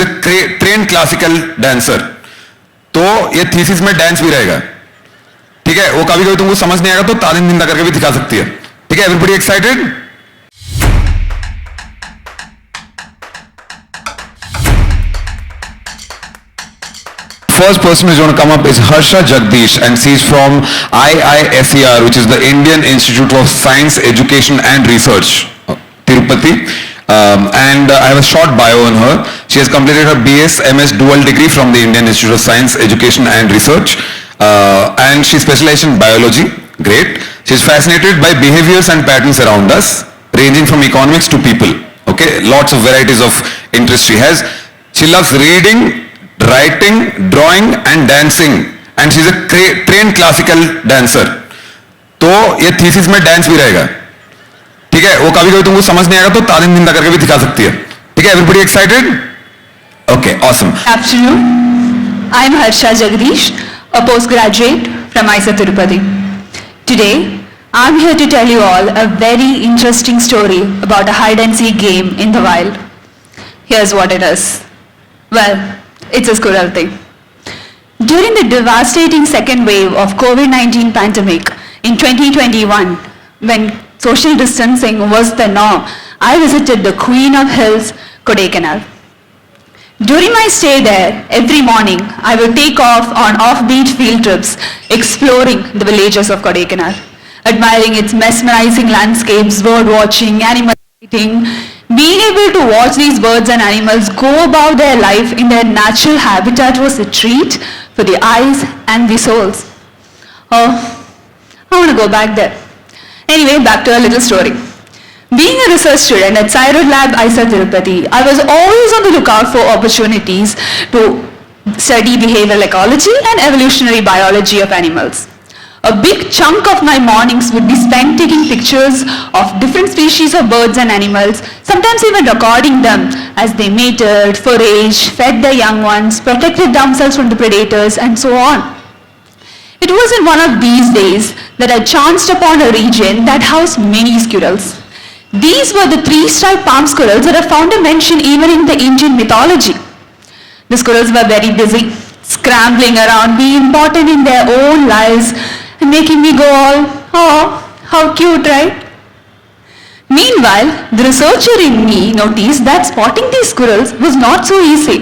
a trained classical dancer. तो ये thesis में डांस भी रहेगा, ठीक है? वो कभी कभी तुमको समझ नहीं आएगा तो तालीम जिंदा करके भी दिखा सकती है, ठीक है? Everybody excited? First person who's going to come up is Harsha Jagadeesh, and she's from IISER, which is the Indian Institute of Science, Education and Research, Tirupati. And I have a short bio on her. She has completed her BS, MS dual degree from the Indian Institute of Science, Education and Research. And she specialized in biology. Great. She's fascinated by behaviors and patterns around us, ranging from economics to people. Okay, lots of varieties of interest she has. She loves reading, writing, drawing and dancing, and she's a trained classical dancer. तो ये thesis में dance भी रहेगा, ठीक है? वो कभी कभी तुमको समझ नहीं आएगा तो तालीम जिंदा करके भी दिखा सकती है, ठीक है? Everybody excited? Okay, awesome. Afternoon. I am Harsha Jagadeesh, a postgraduate from IISER Tirupati. Today, I am here to tell you all a very interesting story about a hide and seek game in the wild. Here's what it is. Well, it's a Squirrel Thing. During the devastating second wave of COVID-19 pandemic in 2021, when social distancing was the norm, I visited the Queen of Hills, Kodaikanal. During my stay there, every morning, I would take off on offbeat field trips, exploring the villages of Kodaikanal, admiring its mesmerizing landscapes, bird watching, animal sighting. Being able to watch these birds and animals go about their life in their natural habitat was a treat for the eyes and the souls. Oh, I want to go back there. Anyway, back to a little story. Being a research student at Science Lab IISER Tirupati, I was always on the lookout for opportunities to study behavioral ecology and evolutionary biology of animals. A big chunk of my mornings would be spent taking pictures of different species of birds and animals, sometimes even recording them as they mated, foraged, fed their young ones, protected themselves from the predators, and so on. It was in one of these days that I chanced upon a region that housed many squirrels. These were the three-striped palm squirrels that are found a mention even in the Indian mythology. The squirrels were very busy, scrambling around, being important in their own lives, and making me go all, oh, how cute, right? Meanwhile, the researcher in me noticed that spotting these squirrels was not so easy.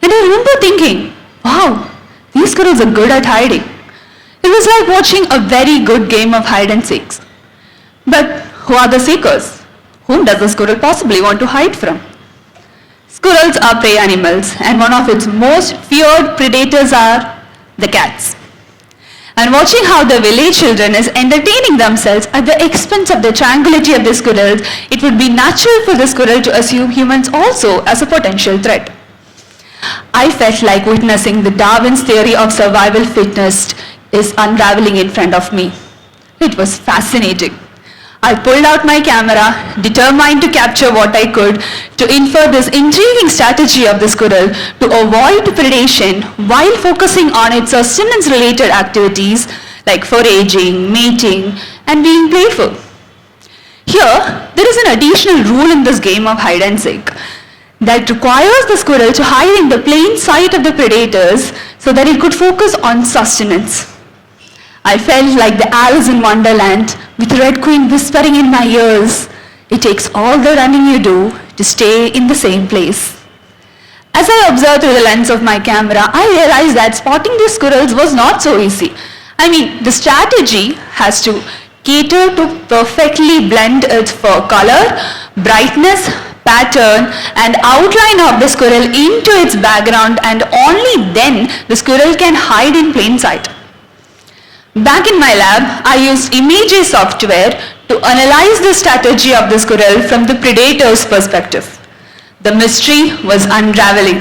And I remember thinking, wow, these squirrels are good at hiding. It was like watching a very good game of hide and seek. But who are the seekers? Whom does the squirrel possibly want to hide from? Squirrels are prey animals, and one of its most feared predators are the cats. And watching how the village children is entertaining themselves at the expense of the tranquility of the squirrels, it would be natural for the squirrel to assume humans also as a potential threat. I felt like witnessing the Darwin's theory of survival fitness is unraveling in front of me. It was fascinating. I pulled out my camera, determined to capture what I could, to infer this intriguing strategy of the squirrel to avoid predation while focusing on its sustenance-related activities like foraging, mating, and being playful. Here, there is an additional rule in this game of hide and seek that requires the squirrel to hide in the plain sight of the predators so that it could focus on sustenance. I felt like the Alice in Wonderland with Red Queen whispering in my ears, "It takes all the running you do to stay in the same place." As I observed through the lens of my camera, I realized that spotting the squirrels was not so easy. I mean, the strategy has to cater to perfectly blend its fur color, brightness, pattern, and outline of the squirrel into its background, and only then the squirrel can hide in plain sight. Back in my lab, I used images software to analyze the strategy of the squirrel from the predator's perspective. The mystery was unraveling.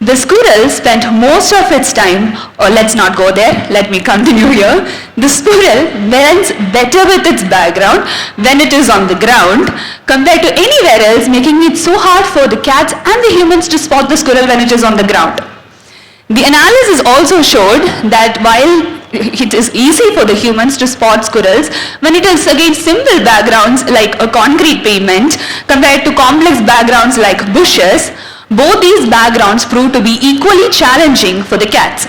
The squirrel spent most of its time, or let's not go there, let me continue here. The squirrel blends better with its background when it is on the ground compared to anywhere else, making it so hard for the cats and the humans to spot the squirrel when it is on the ground. The analysis also showed that while it is easy for the humans to spot squirrels when it is against simple backgrounds like a concrete pavement compared to complex backgrounds like bushes, Both these backgrounds proved to be equally challenging for the cats.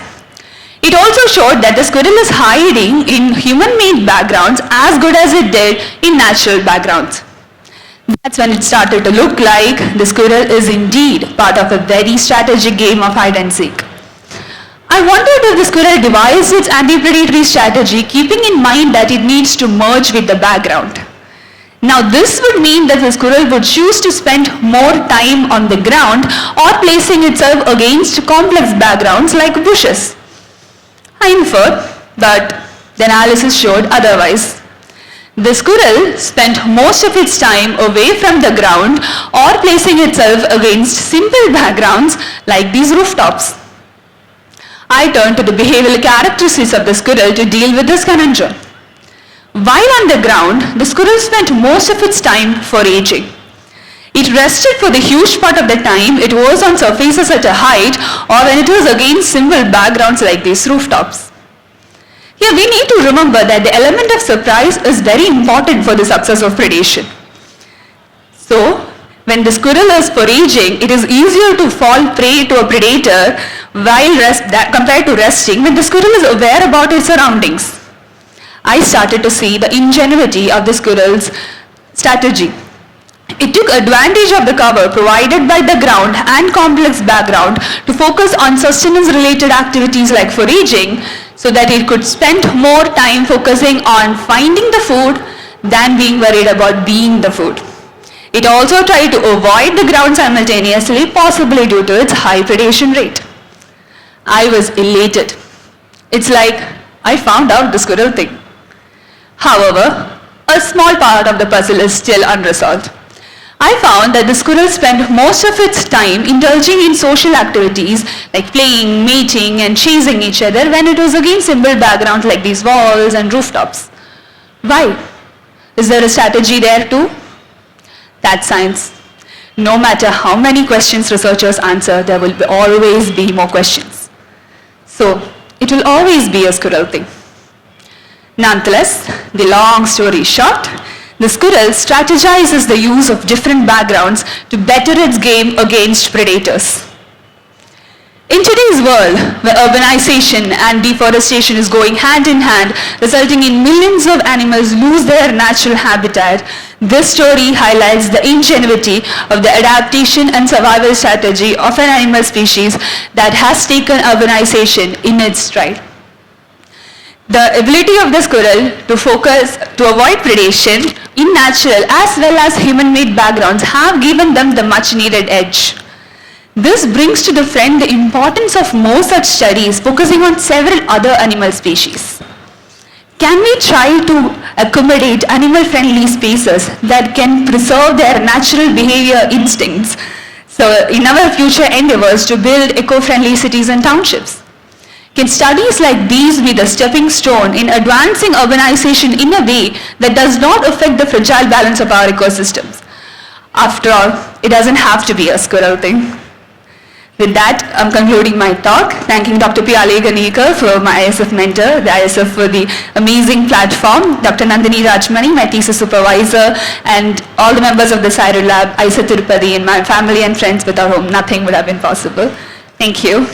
It also showed that the squirrel is hiding in human-made backgrounds as good as it did in natural backgrounds. That's when it started to look like the squirrel is indeed part of a very strategic game of hide and seek. I wondered if the squirrel devised its anti-predatory strategy keeping in mind that it needs to merge with the background. Now this would mean that the squirrel would choose to spend more time on the ground or placing itself against complex backgrounds like bushes. I inferred, but the analysis showed otherwise. The squirrel spent most of its time away from the ground or placing itself against simple backgrounds like these rooftops. I turned to the behavioral characteristics of the squirrel to deal with this conundrum. While on the ground, the squirrel spent most of its time foraging. It rested for the huge part of the time it was on surfaces at a height or when it was against simple backgrounds like these rooftops. Here we need to remember that the element of surprise is very important for the success of predation. So, when the squirrel is foraging, it is easier to fall prey to a predator compared to resting when the squirrel is aware about its surroundings. I started to see the ingenuity of the squirrel's strategy. It took advantage of the cover provided by the ground and complex background to focus on sustenance-related activities like foraging so that it could spend more time focusing on finding the food than being worried about being the food. It also tried to avoid the ground simultaneously, possibly due to its high predation rate. I was elated. It's like I found out the squirrel thing. However, a small part of the puzzle is still unresolved. I found that the squirrel spent most of its time indulging in social activities like playing, mating, and chasing each other when it was against simple backgrounds like these walls and rooftops. Why? Is there a strategy there too? That's science. No matter how many questions researchers answer, there will always be more questions. So, it will always be a squirrel thing. Nonetheless, the long story short, the squirrel strategizes the use of different backgrounds to better its game against predators. In today's world, where urbanization and deforestation is going hand in hand, resulting in millions of animals lose their natural habitat, this story highlights the ingenuity of the adaptation and survival strategy of an animal species that has taken urbanization in its stride. The ability of the squirrel to avoid predation in natural as well as human-made backgrounds have given them the much-needed edge. This brings to the front the importance of more such studies focusing on several other animal species. Can we try to accommodate animal-friendly spaces that can preserve their natural behavior instincts? So in our future endeavors to build eco-friendly cities and townships. Can studies like these be the stepping stone in advancing urbanization in a way that does not affect the fragile balance of our ecosystems? After all, it doesn't have to be a squirrel thing. With that, I'm concluding my talk, thanking Dr. Piyale Ganikar for my ISF mentor, the ISF for the amazing platform, Dr. Nandini Rajmani, my thesis supervisor, and all the members of the IISER Lab, IISER Tirupati, and my family and friends without whom nothing would have been possible. Thank you.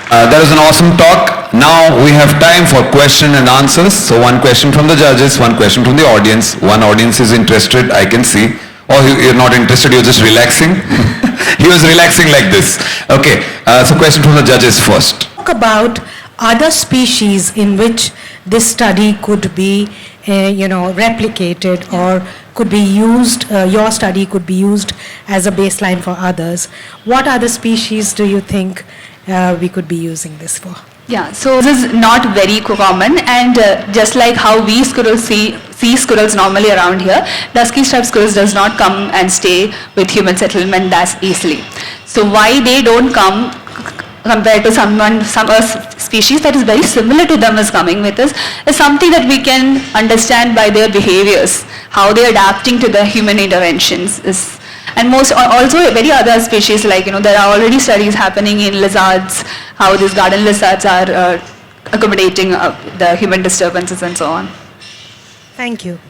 That was an awesome talk. Now we have time for question and answers. So one question from the judges, one question from the audience. One audience is interested, I can see. Or you're not interested, you're just relaxing. He was relaxing like this. Okay, so question from the judges first. Talk about other species in which this study could be, replicated or could be used, your study could be used as a baseline for others. What other species do you think we could be using this for? Yeah, so this is not very common, and just like how we squirrels see squirrels normally around here, dusky striped squirrels does not come and stay with human settlement that easily. So why they don't come compared to some species that is very similar to them is coming with us is something that we can understand by their behaviors, how they are adapting to the human interventions is. And also very other species like, there are already studies happening in lizards, how these garden lizards are accommodating the human disturbances and so on. Thank you.